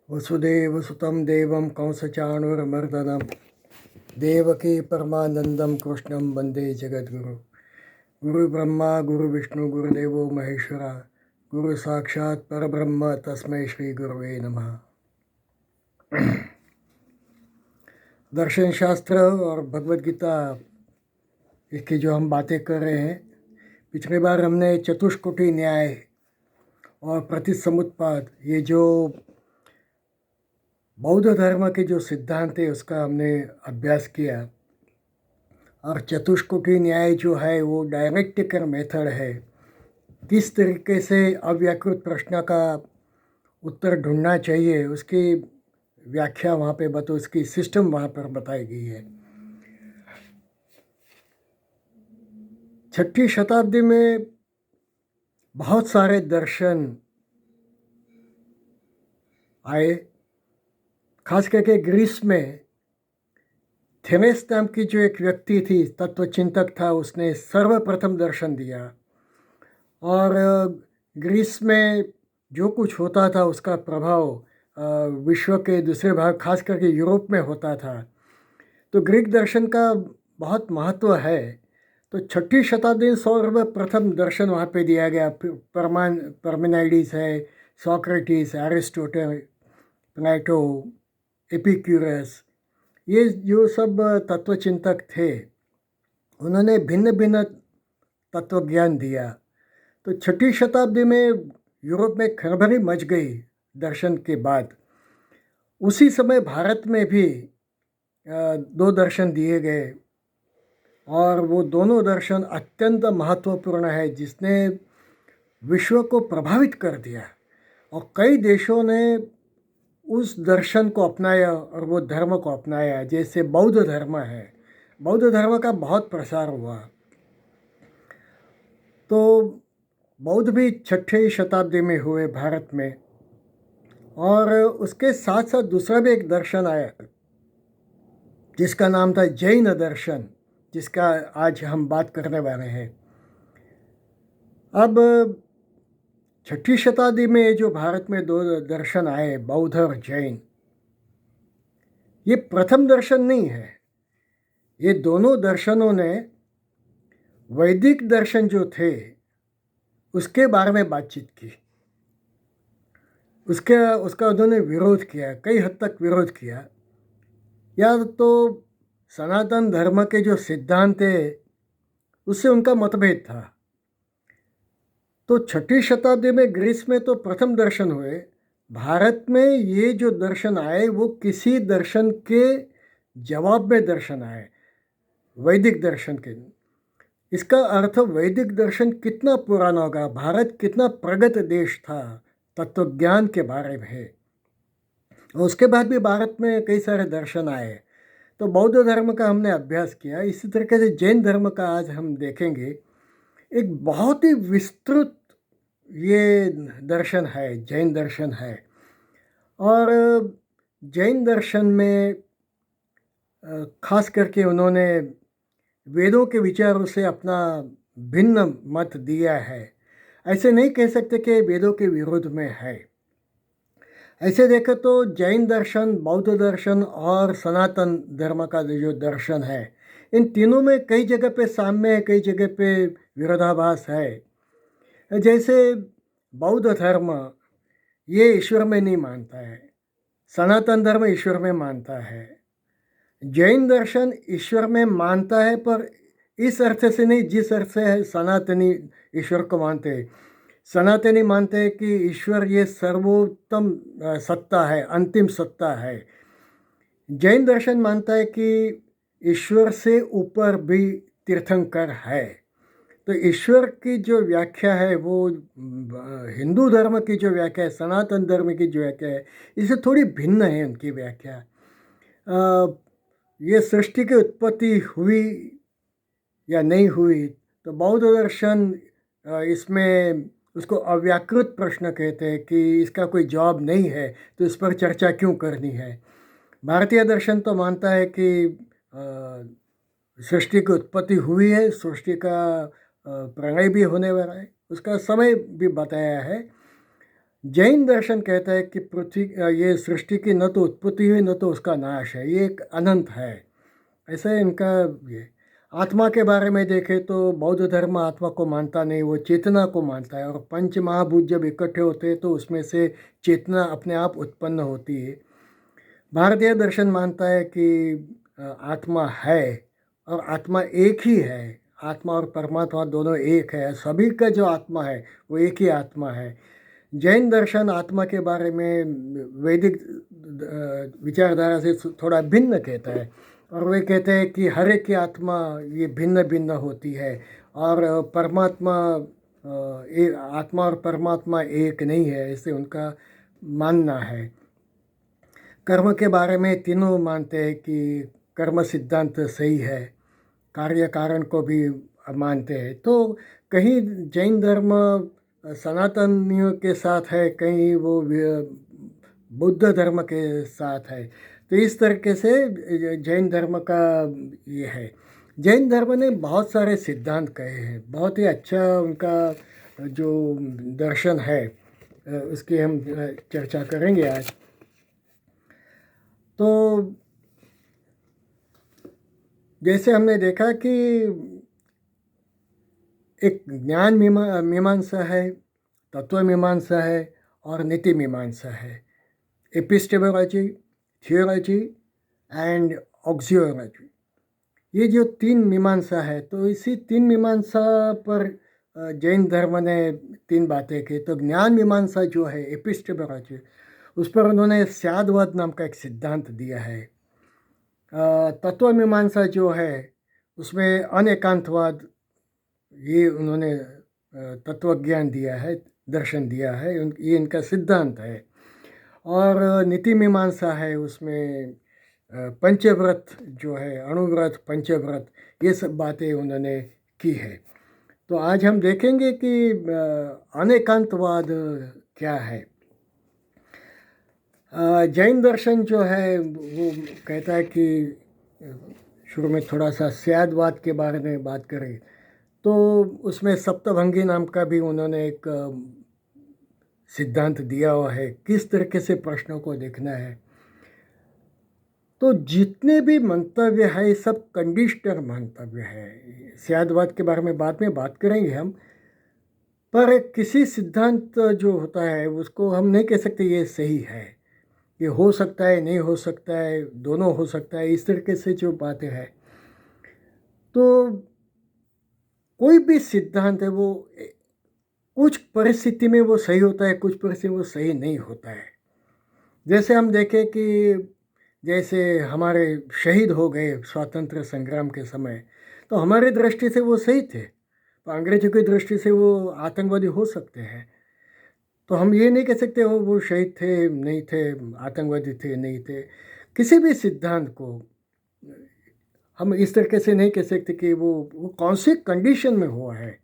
वसुदेवसुतं देवं कंसचाणूरमर्दनं देवकी परमानन्दं कृष्णं वन्दे जगद्गुरु। गुरुब्रह्मा गुरुविष्णु गुरुदेवो महेश्वरा, गुरु साक्षात् परब्रह्म तस्मै श्री गुरुवे नमः। दर्शन शास्त्र और भगवद गीता, इसकी जो हम बातें कर रहे हैं, पिछली बार हमने चतुष्कोटि न्याय और प्रतिसमुत्पाद, ये जो बौद्ध धर्म के जो सिद्धांत है उसका हमने अभ्यास किया। और चतुष्कोटि न्याय जो है वो डायरेक्टिकल मेथड है, किस तरीके से अव्याकृत प्रश्न का उत्तर ढूंढना चाहिए उसकी व्याख्या वहाँ पे उसकी सिस्टम वहाँ पर बताई गई है। 6वीं शताब्दी में बहुत सारे दर्शन आए, खास करके ग्रीस में थेमेस नाम की जो एक व्यक्ति थी, तत्वचिंतक था, उसने सर्वप्रथम दर्शन दिया। और ग्रीस में जो कुछ होता था उसका प्रभाव विश्व के दूसरे भाग, खास करके यूरोप में होता था। तो ग्रीक दर्शन का बहुत महत्व है। तो 6वीं शताब्दी में सर्वप्रथम दर्शन वहाँ पे दिया गया। परमेनाइडिस है, सोक्रेटिस, एरिस्टोटल, प्लेटो, एपिक्यूरस, ये जो सब तत्वचिंतक थे, उन्होंने भिन्न भिन्न तत्व ज्ञान दिया। तो 6वीं शताब्दी में यूरोप में खलबली मच गई दर्शन के बाद। उसी समय भारत में भी 2 दर्शन दिए गए, और वो दोनों दर्शन अत्यंत महत्वपूर्ण है, जिसने विश्व को प्रभावित कर दिया। और कई देशों ने उस दर्शन को अपनाया और वो धर्म को अपनाया। जैसे बौद्ध धर्म है, बौद्ध धर्म का बहुत प्रसार हुआ। तो बौद्ध भी 6वीं शताब्दी में हुए भारत में। और उसके साथ साथ दूसरा भी एक दर्शन आया जिसका नाम था जैन दर्शन, जिसका आज हम बात करने वाले हैं। अब 6वीं शताब्दी में जो भारत में 2 दर्शन आए, बौद्ध और जैन, ये प्रथम दर्शन नहीं है। ये दोनों दर्शनों ने वैदिक दर्शन जो थे उसके बारे में बातचीत की। उसका उन्होंने विरोध किया, कई हद तक विरोध किया। या तो सनातन धर्म के जो सिद्धांत थे उससे उनका मतभेद था। तो 6वीं शताब्दी में ग्रीस में तो प्रथम दर्शन हुए। भारत में ये जो दर्शन आए वो किसी दर्शन के जवाब में दर्शन आए, वैदिक दर्शन के। इसका अर्थ वैदिक दर्शन कितना पुराना होगा, भारत कितना प्रगत देश था तत्वज्ञान के बारे में। उसके बाद भी भारत में कई सारे दर्शन आए। तो बौद्ध धर्म का हमने अभ्यास किया। इसी तरीके से जैन धर्म का आज हम देखेंगे। एक बहुत ही विस्तृत ये दर्शन है, जैन दर्शन है। और जैन दर्शन में खास करके उन्होंने वेदों के विचारों से अपना भिन्न मत दिया है। ऐसे नहीं कह सकते कि वेदों के विरोध में है। ऐसे देखें तो जैन दर्शन, बौद्ध दर्शन और सनातन धर्म का जो दर्शन है, इन तीनों में कई जगह पे साम्य है, कई जगह पे विरोधाभास है। जैसे बौद्ध धर्म ये ईश्वर में नहीं मानता है, सनातन धर्म ईश्वर में मानता है। जैन दर्शन ईश्वर में मानता है, पर इस अर्थ से नहीं जिस अर्थ से है सनातनी ईश्वर को मानते हैं। सनातनी मानते हैं कि ईश्वर ये सर्वोत्तम सत्ता है, अंतिम सत्ता है। जैन दर्शन मानता है कि ईश्वर से ऊपर भी तीर्थंकर है। तो ईश्वर की जो व्याख्या है वो हिंदू धर्म की जो व्याख्या है, सनातन धर्म की जो व्याख्या है, इससे थोड़ी भिन्न है उनकी व्याख्या। ये सृष्टि की उत्पत्ति हुई या नहीं हुई, तो बौद्ध दर्शन इसमें उसको अव्याकृत प्रश्न कहते हैं कि इसका कोई जवाब नहीं है, तो इस पर चर्चा क्यों करनी है। भारतीय दर्शन तो मानता है कि सृष्टि की उत्पत्ति हुई है, सृष्टि का प्रलय भी होने वाला है, उसका समय भी बताया है। जैन दर्शन कहता है कि पृथ्वी ये सृष्टि की न तो उत्पत्ति हुई न तो उसका नाश है, ये एक अनंत है। ऐसा है इनका। ये आत्मा के बारे में देखें तो बौद्ध धर्म आत्मा को मानता नहीं, वो चेतना को मानता है। और पंच महाभूत जब इकट्ठे होते हैं तो उसमें से चेतना अपने आप उत्पन्न होती है। भारतीय दर्शन मानता है कि आत्मा है और आत्मा एक ही है। आत्मा और परमात्मा दोनों एक है, सभी का जो आत्मा है वो एक ही आत्मा है। जैन दर्शन आत्मा के बारे में वैदिक विचारधारा से थोड़ा भिन्न कहता है, और वे कहते हैं कि हर एक की आत्मा ये भिन्न भिन्न होती है, और परमात्मा आत्मा और परमात्मा एक नहीं है, ऐसे उनका मानना है। कर्म के बारे में तीनों मानते हैं कि कर्म सिद्धांत सही है, कार्य कारण को भी मानते हैं। तो कहीं जैन धर्म सनातनियों के साथ है, कहीं वो बुद्ध धर्म के साथ है। तो इस तरीके से जैन धर्म का ये है। जैन धर्म ने बहुत सारे सिद्धांत कहे हैं, बहुत ही अच्छा उनका जो दर्शन है उसकी हम चर्चा करेंगे आज। तो जैसे हमने देखा कि एक ज्ञान मीमांसा है, तत्व मीमांसा है और नीति मीमांसा है। एपिस्टेमोलॉजी, थियोलॉजी एंड ऑक्सियोलॉजी, ये जो तीन मीमांसा है, तो इसी तीन मीमांसा पर जैन धर्म ने तीन बातें की। तो ज्ञान मीमांसा जो है, एपिस्टेमोलॉजी, उस पर उन्होंने स्यादवाद नाम का एक सिद्धांत दिया है। तत्व मीमांसा जो है उसमें अनेकांतवाद, ये उन्होंने तत्वज्ञान दिया है, दर्शन दिया है, ये इनका सिद्धांत है। और नीति मीमांसा है, उसमें पंचव्रत जो है, अणुव्रत, पंचव्रत, ये सब बातें उन्होंने की है। तो आज हम देखेंगे कि अनेकांतवाद क्या है। जैन दर्शन जो है वो कहता है कि शुरू में थोड़ा सा स्यादवाद के बारे में बात करें तो उसमें सप्तभंगी नाम का भी उन्होंने एक सिद्धांत दिया हुआ है, किस तरीके से प्रश्नों को देखना है। तो जितने भी मंतव्य है सब कंडीशनर मंतव्य है। स्यादवाद के बारे में बाद में बात करेंगे हम, पर किसी सिद्धांत जो होता है उसको हम नहीं कह सकते ये सही है, ये हो सकता है, नहीं हो सकता है, दोनों हो सकता है, इस तरीके से जो बातें हैं। तो कोई भी सिद्धांत है वो कुछ परिस्थिति में वो सही होता है, कुछ परिस्थिति में वो सही नहीं होता है। जैसे हम देखें कि जैसे हमारे शहीद हो गए स्वातंत्र संग्राम के समय, तो हमारी दृष्टि से वो सही थे, तो अंग्रेजों की दृष्टि से वो आतंकवादी हो सकते हैं। तो हम ये नहीं कह सकते वो शहीद थे, नहीं थे, आतंकवादी थे, नहीं थे। किसी भी सिद्धांत को हम इस तरीके से नहीं कह सकते कि वो कौन सी कंडीशन में हुआ है,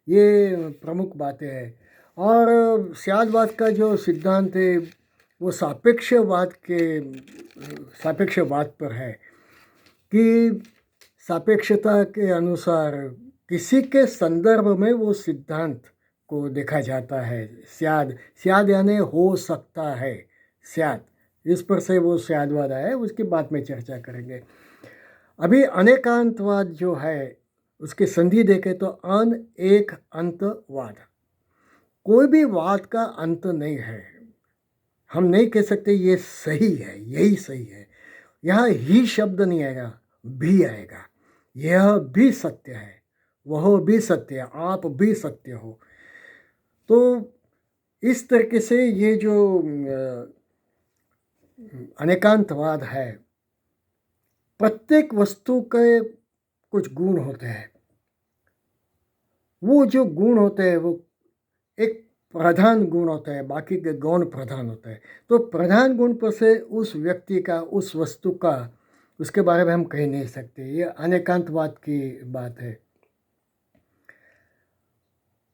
ये प्रमुख बातें हैं। और स्यादवाद का जो सिद्धांत है वो सापेक्षवाद पर है कि सापेक्षता के अनुसार किसी के संदर्भ में वो सिद्धांत को देखा जाता है। स्याद यानी हो सकता है, स्याद, इस पर से वो स्यादवाद आया है, उसकी बात में चर्चा करेंगे। अभी अनेकांतवाद जो है उसकी संधि देखें तो एक अंतवाद, कोई भी वाद का अंत नहीं है। हम नहीं कह सकते ये सही है, यही सही है। यहाँ ही शब्द नहीं आएगा, भी आएगा। यह भी सत्य है, वह भी सत्य है, आप भी सत्य हो। तो इस तरीके से ये जो अनेकांतवाद है, प्रत्येक वस्तु के कुछ गुण होते हैं। वो जो गुण होते हैं वो एक प्रधान गुण होता है, बाकी के गौण प्रधान होता है। तो प्रधान गुण पर से उस व्यक्ति का, उस वस्तु का, उसके बारे में हम कह नहीं सकते। ये अनेकांतवाद की बात है।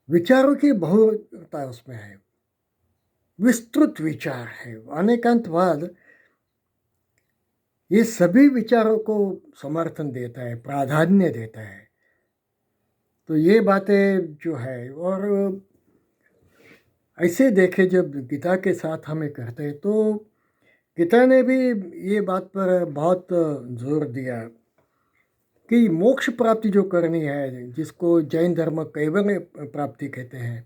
विचारों की बहुलता उसमें है, विस्तृत विचार है। अनेकांतवाद ये सभी विचारों को समर्थन देता है, प्राधान्य देता है। तो ये बातें जो है, और ऐसे देखे जब गीता के साथ हमें करते हैं तो गीता ने भी ये बात पर बहुत जोर दिया कि मोक्ष प्राप्ति जो करनी है, जिसको जैन धर्म कैवल्य प्राप्ति कहते हैं,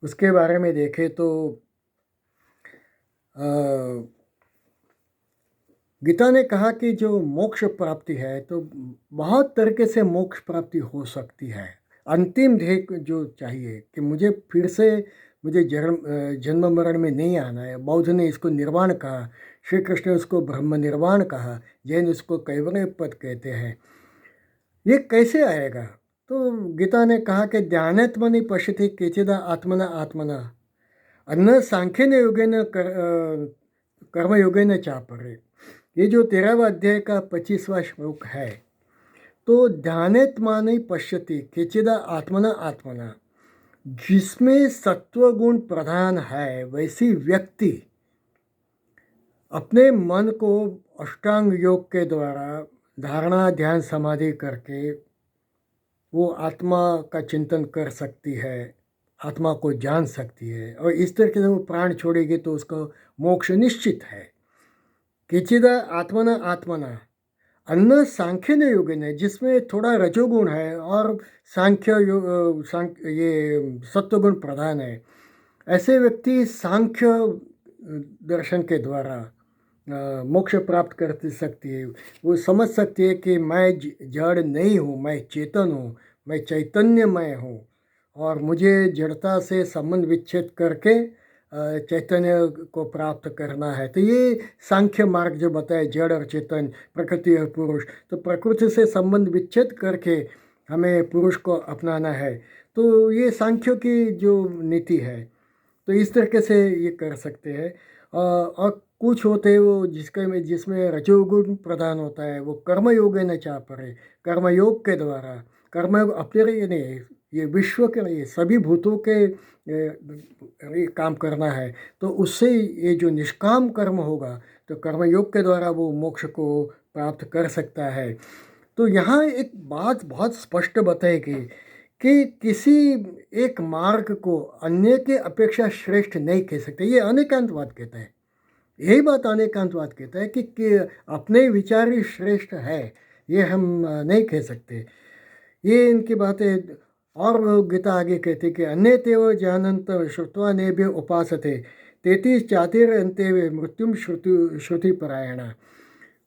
उसके बारे में देखें तो अ, गीता ने कहा कि जो मोक्ष प्राप्ति है तो बहुत तरीके से मोक्ष प्राप्ति हो सकती है। अंतिम ध्येय जो चाहिए कि मुझे फिर से मुझे जन्म मरण में नहीं आना है। बौद्ध ने इसको निर्वाण कहा, श्री कृष्ण ने उसको ब्रह्म निर्वाण कहा, जैन उसको कैवल्य पद कहते हैं। ये कैसे आएगा? तो गीता ने कहा कि ध्यानात्मनि पश्यति केचिदा आत्मना आत्मना अन्न सांख्यन योगेन कर्म योगेन चापरे। ये जो 13वां अध्याय का 25वां श्लोक है, तो ध्यानात्मनि पश्यति केचिदा आत्मना आत्मना, जिसमें सत्वगुण प्रधान है वैसी व्यक्ति अपने मन को अष्टांग योग के द्वारा धारणा ध्यान समाधि करके वो आत्मा का चिंतन कर सकती है, आत्मा को जान सकती है, और इस तरीके से वो प्राण छोड़ेगी तो उसका मोक्ष निश्चित है। किचिदा आत्मना आत्मना अन्न सांख्य ने योग ने, जिसमें थोड़ा रजोगुण है और ये सत्वगुण प्रधान है, ऐसे व्यक्ति सांख्य दर्शन के द्वारा मोक्ष प्राप्त कर सकती है। वो समझ सकती है कि मैं जड़ नहीं हूँ, मैं चेतन हूँ, मैं चैतन्यमय हूँ, और मुझे जड़ता से संबंध विच्छेद करके चैतन्य को प्राप्त करना है। तो ये सांख्य मार्ग जो बताए, जड़ और चेतन, प्रकृति और पुरुष, तो प्रकृति से संबंध विच्छेद करके हमें पुरुष को अपनाना है। तो ये सांख्यों की जो नीति है, तो इस तरीके से ये कर सकते हैं। और कुछ होते हैं वो जिसमें रजोगुण प्रधान होता है, वो कर्मयोग न चाह पड़े, कर्मयोग के द्वारा, कर्मयोग अपने लिए नहीं, ये विश्व के लिए, सभी भूतों के ये काम करना है। तो उससे ये जो निष्काम कर्म होगा, तो कर्मयोग के द्वारा वो मोक्ष को प्राप्त कर सकता है। तो यहाँ एक बात बहुत स्पष्ट बताएगी कि किसी एक मार्ग को अन्य के अपेक्षा श्रेष्ठ नहीं कह सकते। ये अनेकांतवाद कहता है, यही बात अनेकांतवाद कहता है कि अपने विचार ही श्रेष्ठ है, ये हम नहीं कह सकते। ये इनकी बातें। और गीता आगे कहते कि अन्य तेव जानंत श्रुत्वा नेभ्य उपासते तेती चातिरंते वे मृत्युम श्रुति परायणा।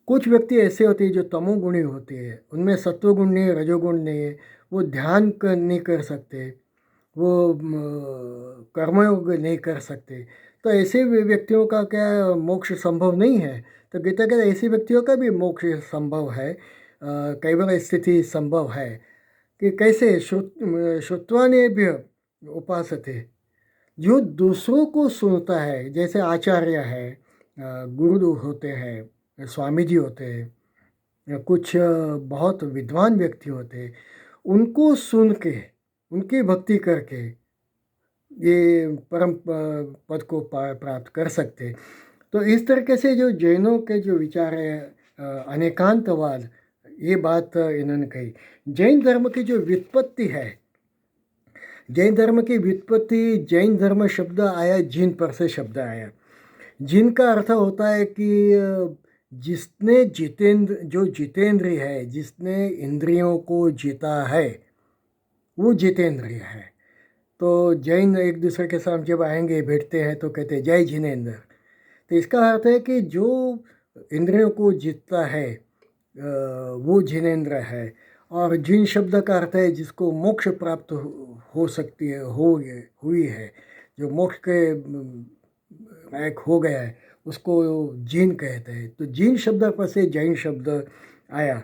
कुछ व्यक्ति ऐसे होते हैं जो तमोगुणी होते हैं, उनमें सत्वगुण नहीं, रजोगुण नहीं है, वो ध्यान नहीं कर सकते, वो कर्मयोग नहीं कर सकते। तो ऐसे व्यक्तियों का क्या मोक्ष संभव नहीं है? तो गीता कहते ऐसे व्यक्तियों का भी मोक्ष संभव है, केवल स्थिति संभव है। कि कैसे? श्रुत्वानेभ्य उपासते, जो दूसरों को सुनता है, जैसे आचार्य है, गुरु होते हैं, स्वामी जी होते हैं, या कुछ बहुत विद्वान व्यक्ति होते हैं, उनको सुन के, उनकी भक्ति करके ये परम पद को प्राप्त कर सकते। तो इस तरीके से जो जैनों के जो विचार है, अनेकांतवाद, ये बात इन्होंने कही। जैन धर्म की जो व्युत्पत्ति है, जैन धर्म की व्युत्पत्ति, जैन धर्म शब्द आया जिन पर से शब्द आया। जिन का अर्थ होता है कि जिसने जो जितेंद्रिय है, जिसने इंद्रियों को जीता है, वो जितेंद्रिय है। तो जैन एक दूसरे के साथ जब आएंगे, बैठते हैं, तो कहते हैं जय जिनेन्द्र। तो इसका अर्थ है कि जो इंद्रियों को जीतता है वो जिनेन्द्र है। और जिन शब्द का अर्थ है जिसको मोक्ष प्राप्त हो सकती है, हुई है, जो मोक्ष के लायक हो गया है, उसको जिन कहते हैं। तो जिन शब्द पर से जैन शब्द आया।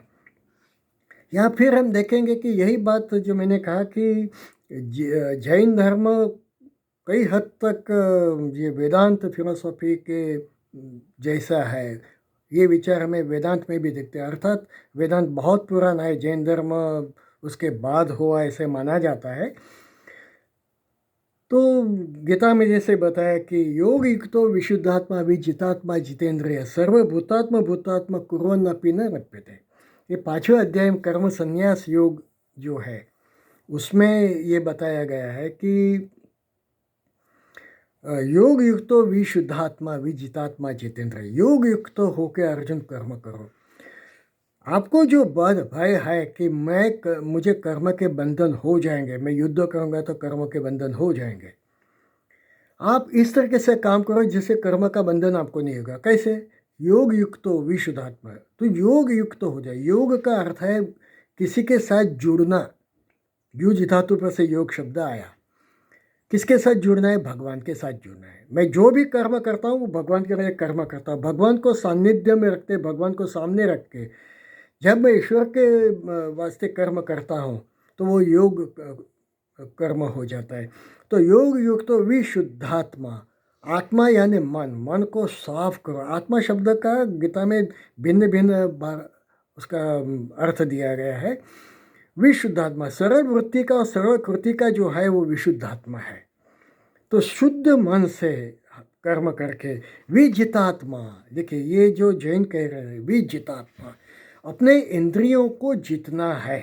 या फिर हम देखेंगे कि यही बात जो मैंने कहा कि जैन धर्म कई हद तक ये वेदांत फिलोसॉफी के जैसा है। ये विचार हमें वेदांत में भी दिखते हैं। अर्थात वेदांत बहुत पुराना है, जैन धर्म उसके बाद हुआ ऐसे माना जाता है। तो गीता में जैसे बताया कि योग युक्तो विशुद्धात्मा विजितात्मा जितेंद्रिय सर्वभूतात्मा भूतात्मा कुर्वन्नपि न रप्यते। ये 5वें अध्याय में कर्म संन्यास योग जो है, उसमें ये बताया गया है कि योग युक्तो विशुद्धात्मा विजितात्मा जितेंद्र। योग युक्त होके अर्जुन कर्म करो। आपको जो भय है कि मुझे कर्म के बंधन हो जाएंगे, मैं युद्ध करूँगा तो कर्म के बंधन हो जाएंगे, आप इस तरीके से काम करो जिससे कर्म का बंधन आपको नहीं होगा। कैसे? योग युक्तो विशुद्धात्मा। तो योग युक्त हो जाए। योग का अर्थ है किसी के साथ जुड़ना। युज धातु पर से योग शब्द आया। किसके साथ जुड़ना है? भगवान के साथ जुड़ना है। मैं जो भी कर्म करता हूँ वो भगवान के लिए कर्म करता हूँ। भगवान को सान्निध्य में रखते, भगवान को सामने रख के जब मैं ईश्वर के वास्ते कर्म करता हूँ तो वो योग कर्म हो जाता है। तो योग युक्त तो विशुद्धात्मा। आत्मा यानी मन को साफ करो। आत्मा शब्द का गीता में भिन्न भिन्न बार उसका अर्थ दिया गया है। विशुद्धात्मा सरल वृत्ति का और सरल कृति का जो है वो विशुद्धात्मा है। तो शुद्ध मन से कर्म करके विजितात्मा। देखिए ये जो जैन कह रहे हैं विजितात्मा, अपने इंद्रियों को जीतना है।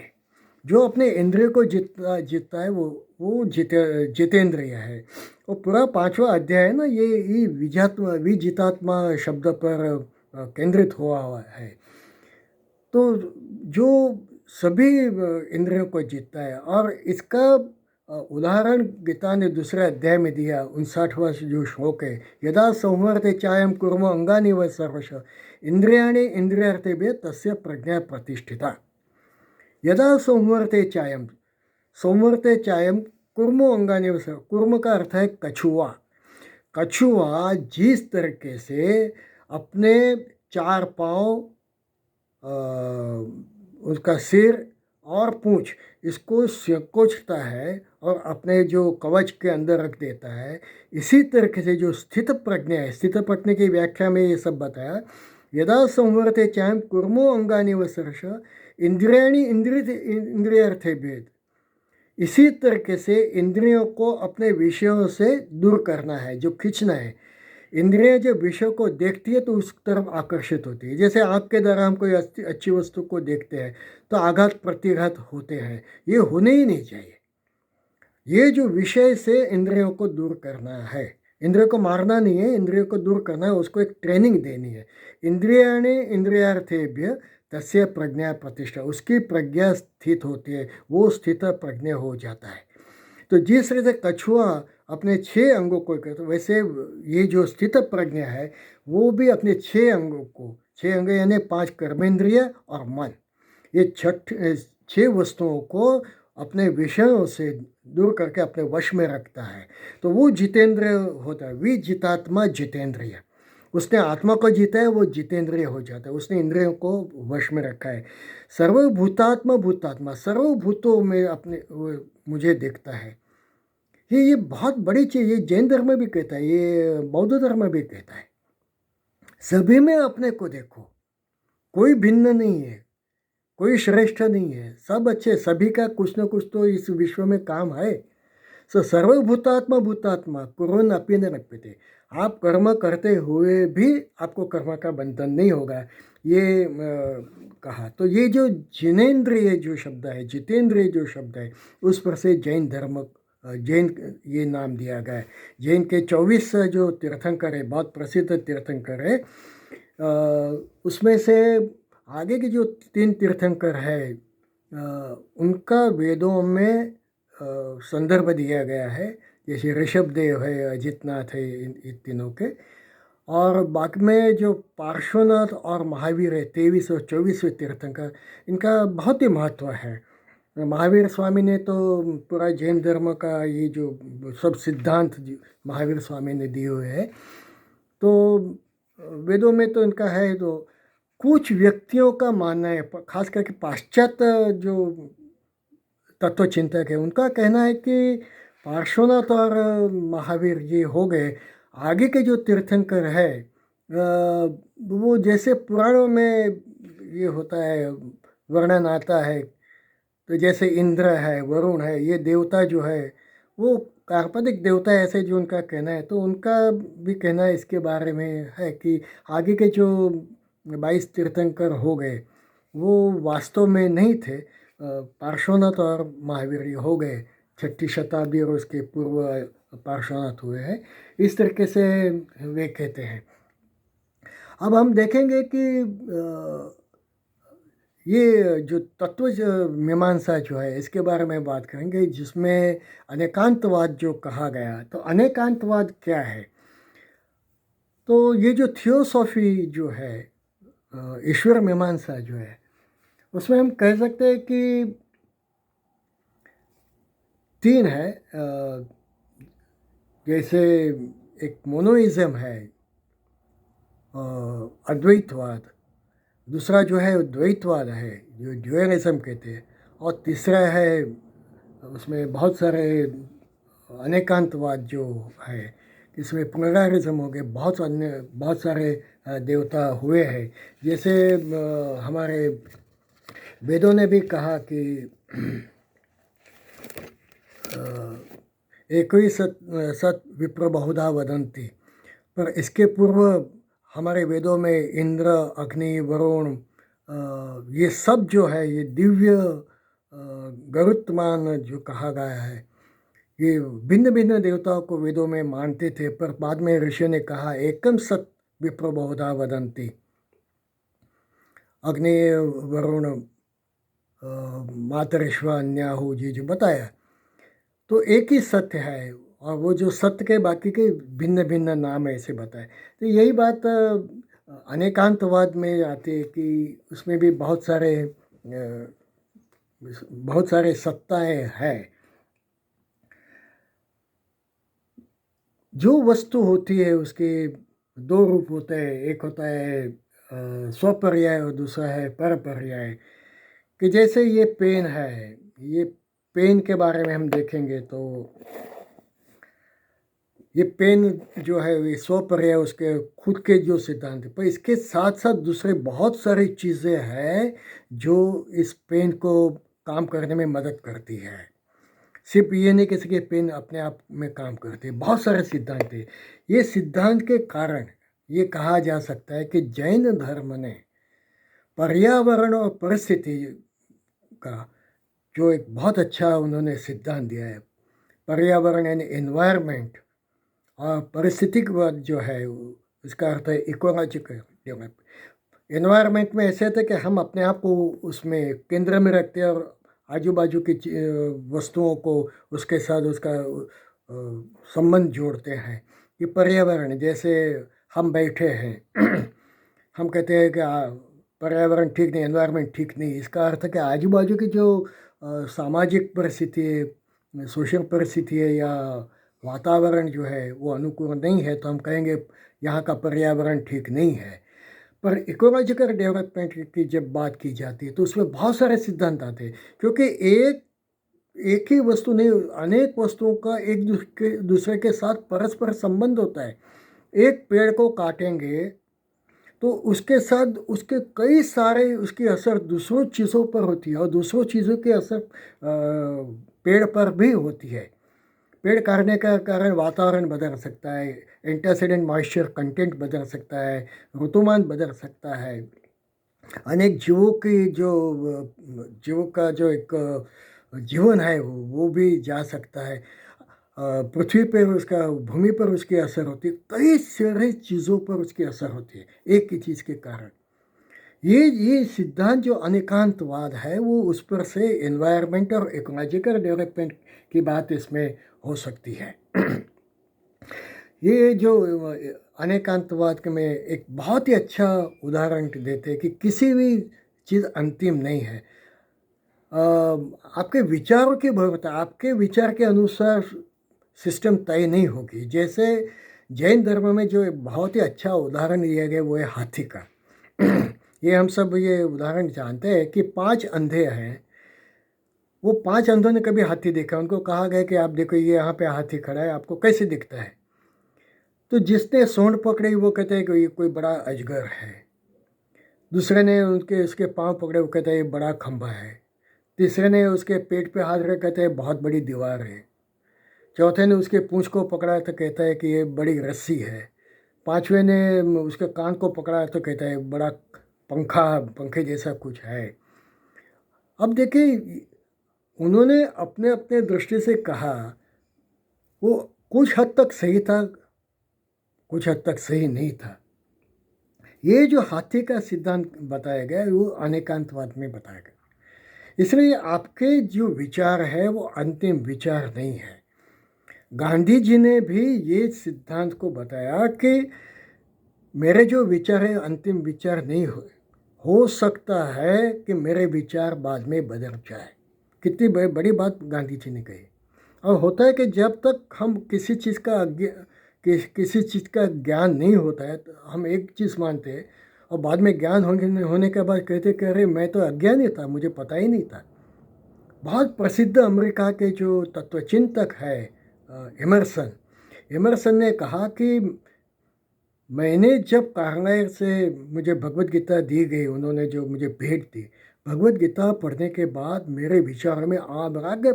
जो अपने इंद्रियों को जीतता है वो जितेंद्रिय है। और पूरा 5वां अध्याय है ना, ये विजितात्मा शब्द पर केंद्रित हुआ है। तो जो सभी इंद्रियों को जीतता है, और इसका उदाहरण गीता ने दूसरे अध्याय में दिया। 59वां जो श्लोक है, यदा संवर्ते चायम कुर्म अंगानि व सर्वश इंद्रियाणि इंद्रियार्थेभ्यः तस्य प्रज्ञा प्रतिष्ठिता। यदा संवर्ते चायम कुर्मो अंगानि व सर्व। कुर्म का अर्थ है कछुआ। कछुआ जिस तरीके से अपने 4 पाँव, उसका सिर और पूंछ इसको संकोचता है और अपने जो कवच के अंदर रख देता है, इसी तरीके से जो स्थित प्रज्ञा है, स्थित प्रज्ञा की व्याख्या में ये सब बताया। यदा संवर्ते चायम कुर्मो अंगानि व सर्वश इंद्रियाणि इंद्रियार्थेभ्यः। इसी तरीके से इंद्रियों को अपने विषयों से दूर करना है, जो खींचना है। इंद्रियां जब विषय को देखती है तो उस तरफ आकर्षित होती है। जैसे आँख के द्वारा हम कोई अच्छी वस्तु को देखते हैं तो आघात प्रतिघात होते हैं, ये होने ही नहीं चाहिए। ये जो विषय से इंद्रियों को दूर करना है, इंद्रियों को मारना नहीं है, इंद्रियों को दूर करना है, उसको एक ट्रेनिंग देनी है। इंद्रियाणि इंद्रियार्थेभ्यः तस्य प्रज्ञा प्रतिष्ठा। उसकी प्रज्ञा स्थित होती है, वो स्थित प्रज्ञा हो जाता है। तो जिस तरह से कछुआ अपने 6 अंगों को करता, वैसे ये जो स्थित प्रज्ञा है वो भी अपने 6 अंगों को, 6 अंग यानी 5 कर्मेंद्रिय और मन, ये 6 वस्तुओं को अपने विषयों से दूर करके अपने वश में रखता है। तो वो जितेंद्रिय होता है। विजितात्मा जितेंद्रिय। उसने आत्मा को जीता है, वो जितेंद्रिय हो जाता है। उसने इंद्रियों को वश में रखा है। सर्वभूतात्मा भूतात्मा, सर्वभूतों में अपने मुझे देखता है। ये बहुत बड़ी चीज़। ये जैन धर्म भी कहता है, ये बौद्ध धर्म भी कहता है। सभी में अपने को देखो, कोई भिन्न नहीं है, कोई श्रेष्ठ नहीं है, सब अच्छे, सभी का कुछ न कुछ तो इस विश्व में काम है। सो सर्वभूतात्मा भूतात्मा कुर्वन् अपि न लिप्यते। आप कर्म करते हुए भी आपको कर्म का बंधन नहीं होगा, ये कहा। तो ये जो जिनेन्द्रिय जो शब्द है, जितेंद्रिय जो शब्द है, उस पर से जैन धर्म, जैन ये नाम दिया गया है। जैन के 24 जो तीर्थंकर है, बहुत प्रसिद्ध तीर्थंकर है, उसमें से आगे के जो 3 तीर्थंकर है उनका वेदों में संदर्भ दिया गया है। जैसे ऋषभदेव है, अजितनाथ है, इन तीनों के। और बाकी में जो पार्श्वनाथ और महावीर है, 23 और 24वें तीर्थंकर, इनका बहुत ही महत्व है। महावीर स्वामी ने तो पूरा जैन धर्म का ये जो सब सिद्धांत महावीर स्वामी ने दिए हुए हैं। तो वेदों में तो इनका है। तो कुछ व्यक्तियों का मानना है, खास करके पाश्चात्य जो तत्वचिंतक है, उनका कहना है कि पार्श्वनाथ और महावीर ये हो गए। आगे के जो तीर्थंकर है वो जैसे पुराणों में ये होता है, वर्णन आता है। तो जैसे इंद्र है, वरुण है, ये देवता जो है वो काल्पनिक देवता है, ऐसे जो उनका कहना है। तो उनका भी कहना है इसके बारे में है कि आगे के जो 22 तीर्थंकर हो गए वो वास्तव में नहीं थे। पार्श्वनाथ और महावीर हो गए 6ठी शताब्दी और उसके पूर्व पार्श्वनाथ हुए हैं, इस तरीके से वे कहते हैं। अब हम देखेंगे कि ये जो तत्व मीमांसा जो है इसके बारे में बात करेंगे, जिसमें अनेकांतवाद जो कहा गया। तो अनेकांतवाद क्या है? तो ये जो थियोसॉफी जो है, ईश्वर मीमांसा जो है, उसमें हम कह सकते हैं कि तीन है। जैसे एक मोनोइज्म है, अद्वैतवाद। दूसरा जो है द्वैतवाद है, जो ड्यूअलिज्म कहते हैं। और तीसरा है, उसमें बहुत सारे अनेकांतवाद जो है, इसमें प्लुरलिज्म हो गए, बहुत सारे देवता हुए हैं। जैसे हमारे वेदों ने भी कहा कि एक ही सत विप्र बहुधा वदंती। पर इसके पूर्व हमारे वेदों में इंद्र, अग्नि, वरुण, ये सब जो है, ये दिव्य गरुत्मान जो कहा गया है, ये भिन्न भिन्न देवताओं को वेदों में मानते थे। पर बाद में ऋषि ने कहा एकम सत विप्र बहुधा वदंती। अग्नि, वरुण, मातरिश्व, अन्याहु, जी जो बताया, तो एक ही सत्य है। और वो जो सत्य के बाकी के भिन्न भिन्न नाम ऐसे बताए। तो यही बात अनेकांतवाद में आती है कि उसमें भी बहुत सारे सत्ताएं हैं। जो वस्तु होती है उसके दो रूप होते हैं। एक होता है स्वपर्याय और दूसरा है परपर्याय। कि जैसे ये पेन है, ये पेन के बारे में हम देखेंगे तो ये पेन जो है ये स्वपर्याय, उसके खुद के जो सिद्धांत है। पर इसके साथ साथ दूसरे बहुत सारी चीज़ें हैं जो इस पेन को काम करने में मदद करती है। सिर्फ ये नहीं कि पेन अपने आप में काम करते हैं, बहुत सारे सिद्धांत हैं। ये सिद्धांत के कारण ये कहा जा सकता है कि जैन धर्म ने पर्यावरण और परिस्थिति का जो एक बहुत अच्छा उन्होंने सिद्धांत दिया है। पर्यावरण यानी एनवायरनमेंट, और पारिस्थितिकवाद जो है इसका अर्थ है इकोलॉजिकल डेवलपमेंट। एनवायरनमेंट में ऐसे थे कि हम अपने आप को उसमें केंद्र में रखते हैं और आजू बाजू की वस्तुओं को उसके साथ उसका संबंध जोड़ते हैं। कि पर्यावरण, जैसे हम बैठे हैं हम कहते हैं कि पर्यावरण ठीक नहीं, एनवायरनमेंट ठीक नहीं। इसका अर्थ है कि आजू बाजू की जो सामाजिक परिस्थिति है, सोशल परिस्थिति है, या वातावरण जो है वो अनुकूल नहीं है, तो हम कहेंगे यहाँ का पर्यावरण ठीक नहीं है। पर इकोलॉजिकल डेवलपमेंट की जब बात की जाती है तो उसमें बहुत सारे सिद्धांत आते हैं। क्योंकि एक ही वस्तु नहीं, अनेक वस्तुओं का एक दूसरे के साथ परस्पर संबंध होता है। एक पेड़ को काटेंगे तो उसके साथ उसके कई सारे उसकी असर दूसरों चीज़ों पर होती है, और दूसरों चीज़ों की असर पेड़ पर भी होती है। पेड़ काटने का कारण वातावरण बदल सकता है, एंटासिडेंट मॉइस्चर कंटेंट बदल सकता है, ऋतुमान बदल सकता है। अनेक जीवों का जो एक जीवन है वो भी जा सकता है। पृथ्वी पर उसका, भूमि पर उसकी असर होती है, कई सारी चीज़ों पर उसकी असर होती है एक ही चीज़ के कारण। ये सिद्धांत जो अनेकांतवाद है वो उस पर से एनवायरनमेंट और इकोलॉजिकल डेवलपमेंट की बात इसमें हो सकती है। ये जो अनेकांतवाद के में एक बहुत ही अच्छा उदाहरण देते हैं कि किसी भी चीज़ अंतिम नहीं है। आपके विचारों की भरवता, आपके विचार के अनुसार सिस्टम तय नहीं होगी। जैसे जैन धर्म में जो एक बहुत ही अच्छा उदाहरण दिया गया वो है हाथी का। ये हम सब ये उदाहरण जानते हैं कि 5 अंधे हैं। वो 5 अंधों ने कभी हाथी देखा, उनको कहा गया कि आप देखो ये यहाँ पे हाथी खड़ा है, आपको कैसे दिखता है? तो जिसने सूंड पकड़ी वो कहते हैं कि ये कोई बड़ा अजगर है। दूसरे ने उसके पाँव पकड़े, वो कहते हैं ये बड़ा खंभा है। तीसरे ने उसके पेट पे हाथ रख, कहते हैं बहुत बड़ी दीवार है। चौथे ने उसके पूंछ को पकड़ा तो कहता है कि ये बड़ी रस्सी है। पांचवें ने उसके कान को पकड़ा तो कहता है बड़ा पंखे जैसा कुछ है। अब देखिए, उन्होंने अपने अपने दृष्टि से कहा, वो कुछ हद तक सही था, कुछ हद तक सही नहीं था। ये जो हाथी का सिद्धांत बताया गया वो अनेकांतवाद में बताया गया। इसलिए आपके जो विचार है वो अंतिम विचार नहीं है। गांधी जी ने भी ये सिद्धांत को बताया कि मेरे जो विचार है अंतिम विचार नहीं हो सकता है कि मेरे विचार बाद में बदल जाए। कितनी बड़ी बात गांधी जी ने कही। और होता है कि जब तक हम किसी चीज़ का किसी चीज़ का ज्ञान नहीं होता है तो हम एक चीज़ मानते हैं और बाद में ज्ञान होने के बाद कहते कह रहे मैं तो अज्ञानी था, मुझे पता ही नहीं था। बहुत प्रसिद्ध अमेरिका के जो तत्वचिंतक है एमरसन, एमरसन ने कहा कि मैंने जब कार्लाइल से मुझे भगवत गीता दी गई, उन्होंने जो मुझे भेंट दी, भगवत गीता पढ़ने के बाद मेरे विचारों में आगे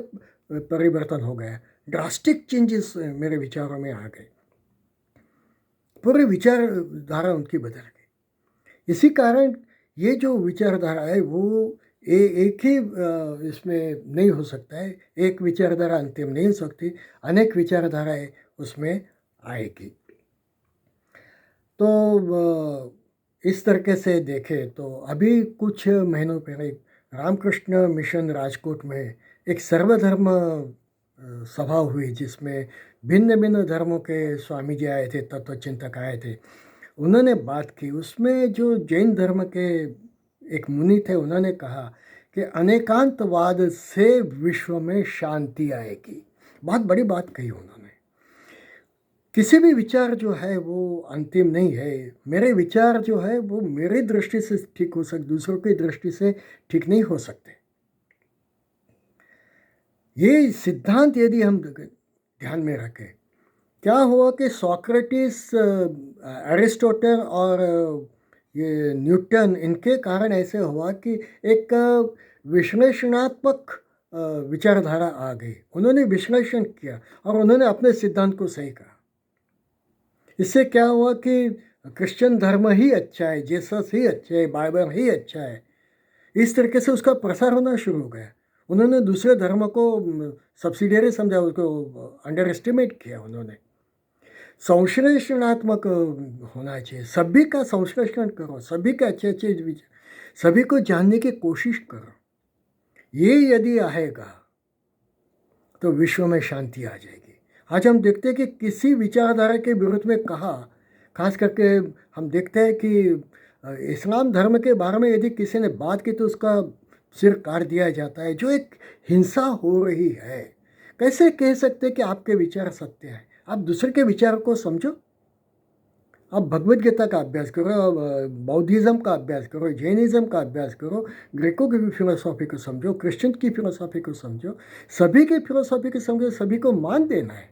परिवर्तन हो गया। ड्रास्टिक चेंजेस मेरे विचारों में आ गए, पूरी विचारधारा उनकी बदल गई। इसी कारण ये जो विचारधारा है वो एक ही इसमें नहीं हो सकता है। एक विचारधारा अंतिम नहीं हो सकती, अनेक विचारधाराएं उसमें आएगी। तो इस तरीके से देखें तो अभी कुछ महीनों पहले रामकृष्ण मिशन राजकोट में एक सर्वधर्म सभा हुई जिसमें भिन्न भिन्न धर्मों के स्वामी जी आए थे, तत्वचिंतक आए थे। उन्होंने बात की, उसमें जो जैन धर्म के एक मुनि थे उन्होंने कहा कि अनेकांतवाद से विश्व में शांति आएगी। बहुत बड़ी बात कही उन्होंने। किसी भी विचार जो है वो अंतिम नहीं है। मेरे विचार जो है वो मेरी दृष्टि से ठीक हो सकते, दूसरों की दृष्टि से ठीक नहीं हो सकते। ये सिद्धांत यदि हम ध्यान में रखें, क्या हुआ कि सोक्रेटिस, एरिस्टोटल और ये न्यूटन, इनके कारण ऐसे हुआ कि एक विश्लेषणात्मक विचारधारा आ गई। उन्होंने विश्लेषण किया और उन्होंने अपने सिद्धांत को सही कहा। इससे क्या हुआ कि क्रिश्चियन धर्म ही अच्छा है, जीसस ही अच्छा है, बाइबल ही अच्छा है, इस तरीके से उसका प्रसार होना शुरू हो गया। उन्होंने दूसरे धर्म को सब्सिडियरी समझा, उसको अंडर एस्टिमेट किया। उन्होंने संश्लेषणात्मक होना चाहिए, सभी का संश्लेषण करो, सभी के अच्छे अच्छे विचार, सभी को जानने की कोशिश करो। ये यदि आएगा तो विश्व में शांति आ जाएगी। आज हम देखते हैं कि किसी विचारधारा के विरुद्ध में कहा, खास करके हम देखते हैं कि इस्लाम धर्म के बारे में यदि किसी ने बात की तो उसका सिर काट दिया जाता है। जो एक हिंसा हो रही है, कैसे कह सकते कि आपके विचार सत्य हैं? आप दूसरे के विचार को समझो। आप भगवद गीता का अभ्यास करो, बौद्धिज़्म का अभ्यास करो, जैनिज़्म का अभ्यास करो, ग्रीकों की फिलोसॉफी को समझो, क्रिश्चियन की फिलोसॉफी को समझो, सभी की फिलोसॉफी को समझो। सभी को मान देना है।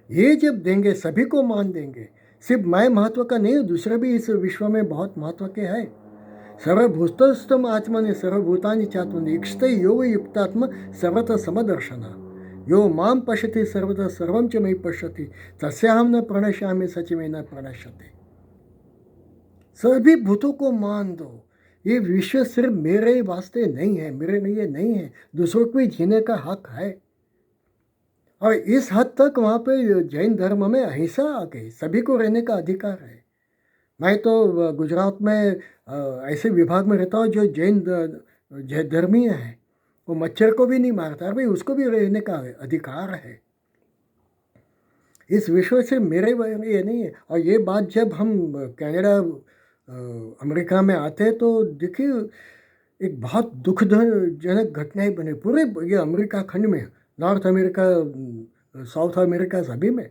ये जब देंगे, सभी को मान देंगे, सिर्फ मैं महत्व का नहीं, दूसरे भी इस विश्व में बहुत महत्व के हैं। सर्वभूतस्थम आत्मनि सर्वभूतानि चात्मनि इक्षते योग युक्तात्म सर्वतः समदर्शना यो माम पश्यति सर्वतः सर्वं च मयि पश्यति तस्याहं न प्रणश्यामि सच में न प्रणश्यते। सभी भूतों को मान दो। ये विश्व सिर्फ मेरे वास्ते नहीं है, मेरे लिए नहीं है, दूसरों को भी जीने का हक है। और इस हद तक वहाँ पे जैन धर्म में अहिंसा आ गई, सभी को रहने का अधिकार है। मैं तो गुजरात में ऐसे विभाग में रहता हूँ जो जैन धर्मीय है, वो मच्छर को भी नहीं मारता, भाई उसको भी रहने का अधिकार है। इस विश्व से मेरे ये नहीं है। और ये बात जब हम कनाडा अमेरिका में आते हैं तो देखिए एक बहुत दुखजनक घटनाएं बने पूरे ये अमेरिका खंड में, नॉर्थ अमेरिका, साउथ अमेरिका, सभी में।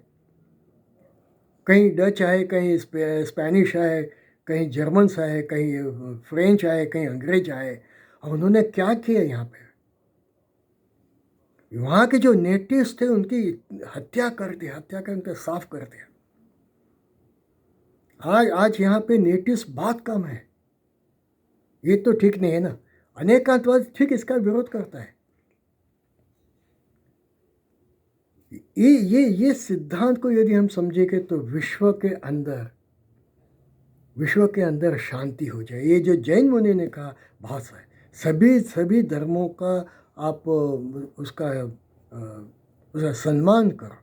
कहीं डच आए, कहीं स्पेनिश आए, कहीं जर्मन्स आए, कहीं फ्रेंच आए, कहीं अंग्रेज आए। और उन्होंने क्या किया यहाँ पे, वहाँ के जो नेटिव्स थे उनकी हत्या कर दी, हत्या कर उनका साफ कर दिया। आज यहाँ पे नेटिव्स बहुत कम है। ये तो ठीक नहीं है ना। अनेकांतवाद ठीक इसका विरोध करता है। ये सिद्धांत को यदि हम समझेंगे तो विश्व के अंदर शांति हो जाए। ये जो जैन मुनि ने कहा बहुत है, सभी धर्मों का आप उसका सम्मान करो।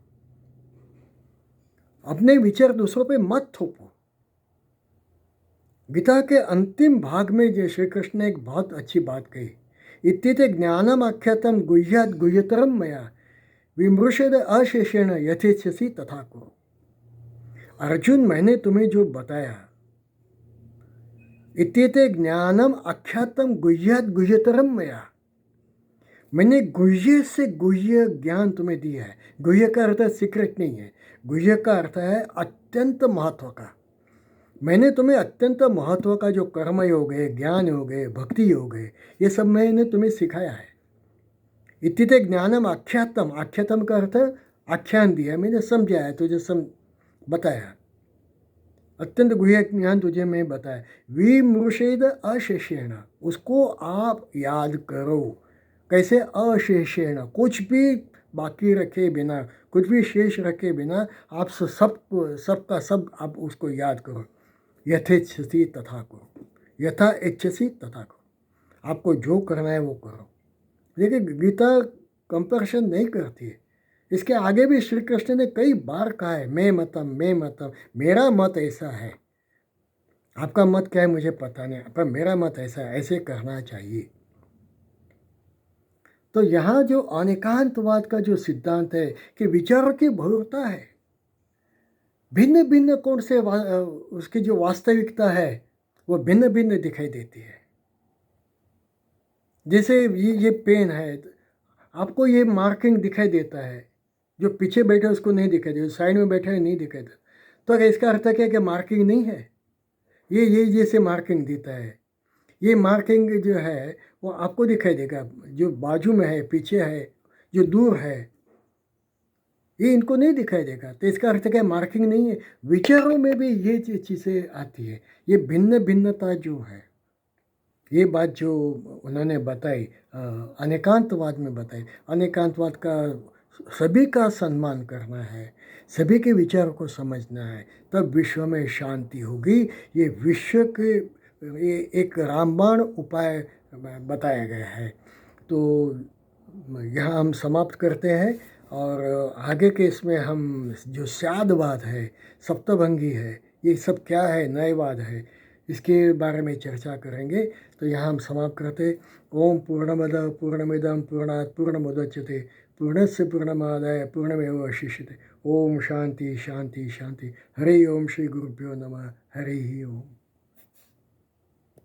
अपने विचार दूसरों पे मत थोपो। गीता के अंतिम भाग में जो श्री कृष्ण ने एक बहुत अच्छी बात कही, इत्थिते ज्ञानम आख्यातम गुह्यात गुह्यतरम मया विमृशेद अशेषेण यथेच्छसि तथा कुरु। अर्जुन, मैंने तुम्हें जो बताया, इत्थिते ज्ञानम आख्यातम गुह्यात गुह्यतरम मया, मैंने गुह्य से गुह्य ज्ञान तुम्हें दिया है। गुह्य का अर्थ सीक्रेट नहीं है, गुह्य का अर्थ है अत्यंत महत्व का। मैंने तुम्हें अत्यंत महत्व का जो कर्म योग है, ज्ञान योग है, भक्ति योग है, ये सब मैंने तुम्हें सिखाया है। इत्थिते ज्ञानम आख्यातम, आख्यातम का अर्थ आख्यान दिया, मैंने समझाया, तुझे बताया, अत्यंत गुह्य ज्ञान तुझे मैं बताया। विमृशेद अशेषेण, उसको आप याद करो। कैसे? अशेषेण, कुछ भी बाकी रखे बिना, कुछ भी शेष रखे बिना आप सबका सब आप उसको याद करो। यथेच्छसि तथा करो, यथा इच्छसि तथा करो, आपको जो करना है वो करो। देखिए, गीता कंपैरिजन नहीं करती है। इसके आगे भी श्री कृष्ण ने कई बार कहा है, मैं मतम, मेरा मत ऐसा है। आपका मत क्या है मुझे पता नहीं, पर मेरा मत ऐसा है, ऐसे करना चाहिए। तो यहाँ जो अनेकांतवाद का जो सिद्धांत है कि विचारों की बहुलता है, भिन्न भिन्न कोण से उसकी जो वास्तविकता है वो भिन्न भिन्न दिखाई देती है। जैसे ये पेन है, आपको ये मार्किंग दिखाई देता है, जो पीछे बैठे उसको नहीं दिखाई देता, साइड में बैठे नहीं दिखाई देता। तो अगर इसका अर्थ क्या है कि मार्किंग नहीं है? ये जैसे मार्किंग देता है, ये मार्किंग जो है वो आपको दिखाई देगा, जो बाजू में है, पीछे है, जो दूर है, ये इनको नहीं दिखाई देगा। तो इसका अर्थ क्या? मार्किंग नहीं है। विचारों में भी ये चीज़ें आती है, ये भिन्न भिन्नता जो है, ये बात जो उन्होंने बताई, अनेकांतवाद में बताई। अनेकांतवाद का सभी का सम्मान करना है, सभी के विचारों को समझना है, तब विश्व में शांति होगी। ये विश्व के ये एक रामबाण उपाय बताया गया है। तो यहाँ हम समाप्त करते हैं, और आगे के इसमें हम जो स्यादवाद है, सप्तभंगी है, ये सब क्या है, नयवाद है, इसके बारे में चर्चा करेंगे। तो यहाँ हम समाप्त करते। ओम पूर्णमद पूर्णमिदं पूर्णात् पूर्णमुदच्यते पूर्णस्य पूर्णमादाय पूर्णमेवावशिष्यते। ओम शांति शांति शांति। हरि ओम श्री गुरुभ्यो नमः। हरि ओम।